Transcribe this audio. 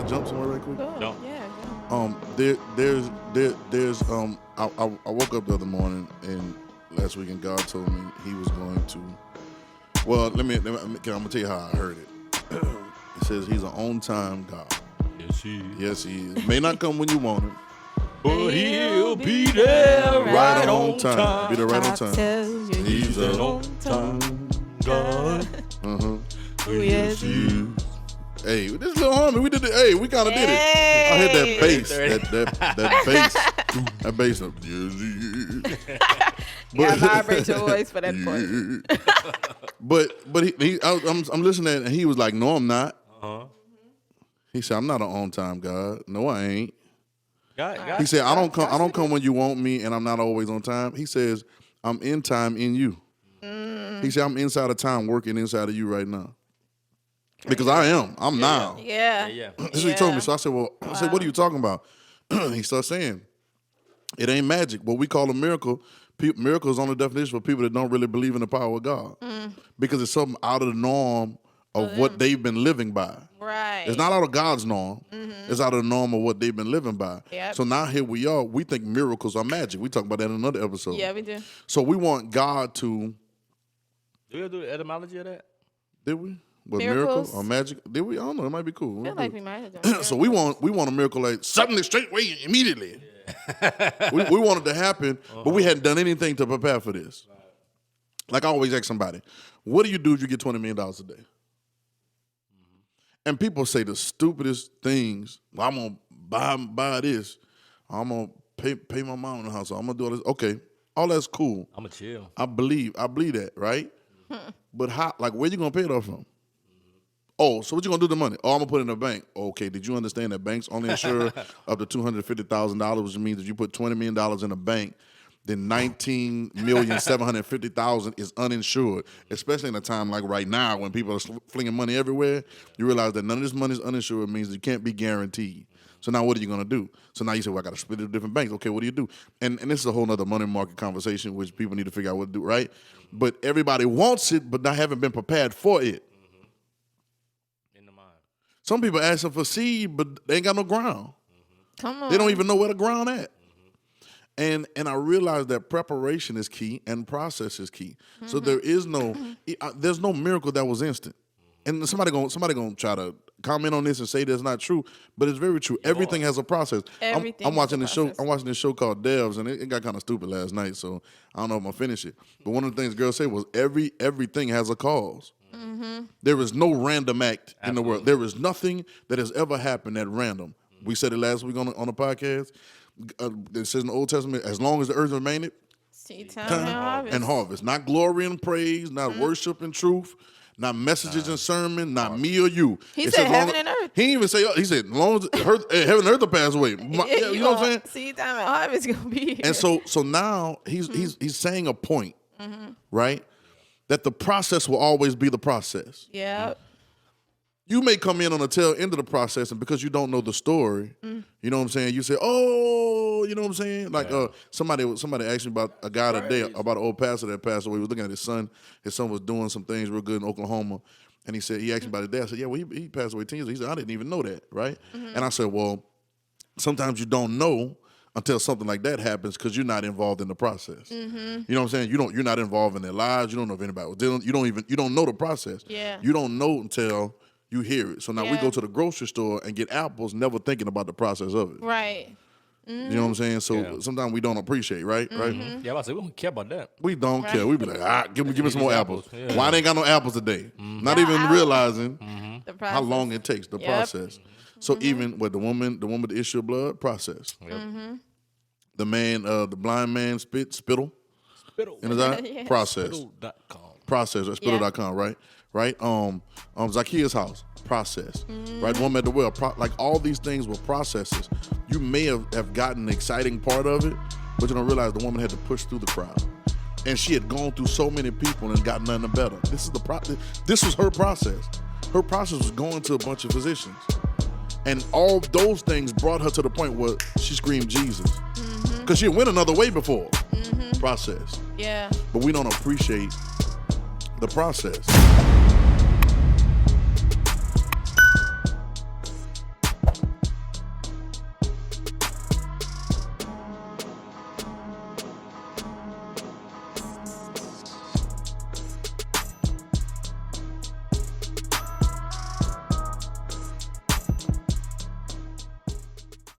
jump somewhere right quick? Cool. Jump. Yeah. I woke up the other morning and last week and God told me He was going to. Well, I'm gonna tell you how I heard it. It says He's an on-time God. Yes, he is. Yes, He is. May not come when you want Him. But he'll be there Right on time. Be there right on I time. tell you, He's an on-time God. Uh-huh. Oh, yes, You. Hey, this little homie, we did it. Hey, we kind of did it. I heard that bass. That bass. That bass. You gotta vibrate your voice for that point. But I'm listening and he was like, no, I'm not. Uh-huh. He said, I'm not an on-time God. No, I ain't. God. He said, I don't come when you want me, and I'm not always on time. He says, I'm in time in you. He said, I'm inside of time working inside of you right now. Because I am. I'm now. Yeah. That's what he told me. So I said, I said, what are you talking about? He starts saying, it ain't magic. What we call a miracle, miracles on the definition for people that don't really believe in the power of God. Because it's something out of the norm of what they've been living by. Right. It's not out of God's norm. It's out of the norm of what they've been living by. Yep. So now here we are. We think miracles are magic. We talk about that in another episode. Yeah, we do. So we want God to. Do we do the etymology of that? Did we? What, Miracles? miracle or magic? Did we? I don't know. It might be cool. I We'll feel do like it. we might have done So we want a miracle like suddenly, straight away, immediately. we want it to happen, but we hadn't done anything to prepare for this. Like I always ask somebody, what do you do if you get $20 million a day? And people say the stupidest things. Well, I'm gonna buy this. I'm gonna pay my mom in the house. I'm gonna do all this. Okay, all that's cool. I'm going to chill. I believe that, right? But how? Like, where you gonna pay it off from? Oh, so what you gonna do with the money? Oh, I'm gonna put it in a bank. Okay, did you understand that banks only insure up to $250,000, which means if you put $20 million in a bank, then $19,750,000 is uninsured. Especially in a time like right now when people are flinging money everywhere, you realize that none of this money is uninsured. Means you can't be guaranteed. So now what are you gonna do? So now you say, well, I got to split it to different banks. Okay, what do you do? And this is a whole other money market conversation, which people need to figure out what to do, right? But everybody wants it, but they haven't been prepared for it. In the mind. Some people asking for seed, but they ain't got no ground. Come on. They don't even know where the ground at. And I realized that preparation is key and process is key. So there is there's no miracle that was instant. And somebody gonna try to comment on this and say that's not true, but it's very true. Everything has a process. I'm watching this show. I'm watching this show called Devs, and it got kind of stupid last night. So I don't know if I'm gonna finish it. But one of the things girls say was everything has a cause. There is no random act in the world. There is nothing that has ever happened at random. We said it last week on the podcast. It says in the Old Testament, as long as the earth remaineth, seed time and harvest. Not glory and praise, not worship and truth, not messages and sermon, not me or you. He said heaven and earth. He didn't even say, he said, as long as heaven and earth will pass away. You know what I'm saying? Seed time and harvest gonna be here. And so now he's saying a point, right? That the process will always be the process. Yeah. You may come in on the tail end of the process, and because you don't know the story, you know what I'm saying? You say, oh, you know what I'm saying? Like somebody asked me about a guy today, about an old pastor that passed away. He was looking at his son. His son was doing some things real good in Oklahoma. And he said, he asked me about his dad. I said, yeah, well, he passed away 10 years ago. He said, I didn't even know that, right? And I said, well, sometimes you don't know until something like that happens because you're not involved in the process. You know what I'm saying? You're not involved in their lives. You don't know if anybody was dealing. You don't know the process. Yeah. You don't know until you hear it. So now we go to the grocery store and get apples, never thinking about the process of it. Right. You know what I'm saying? So sometimes we don't appreciate, right? Right? Yeah, I was like, we don't care about that. We don't care. We be like, give me some more apples. Yeah. Why they ain't got no apples today? Not even realizing The how long it takes, the process. So even with the woman with the issue of blood, process. The man, the blind man spittle in his eye, process. Spittle.com. Process at spittle.com, right? Right? Zacchaeus' house, process. Right? The woman at the well, like all these things were processes. You may have gotten the exciting part of it, but you don't realize the woman had to push through the crowd. And she had gone through so many people and got nothing better. This was her process. Her process was going to a bunch of physicians. And all those things brought her to the point where she screamed Jesus. Because she went another way before. Process. Yeah. But we don't appreciate the process.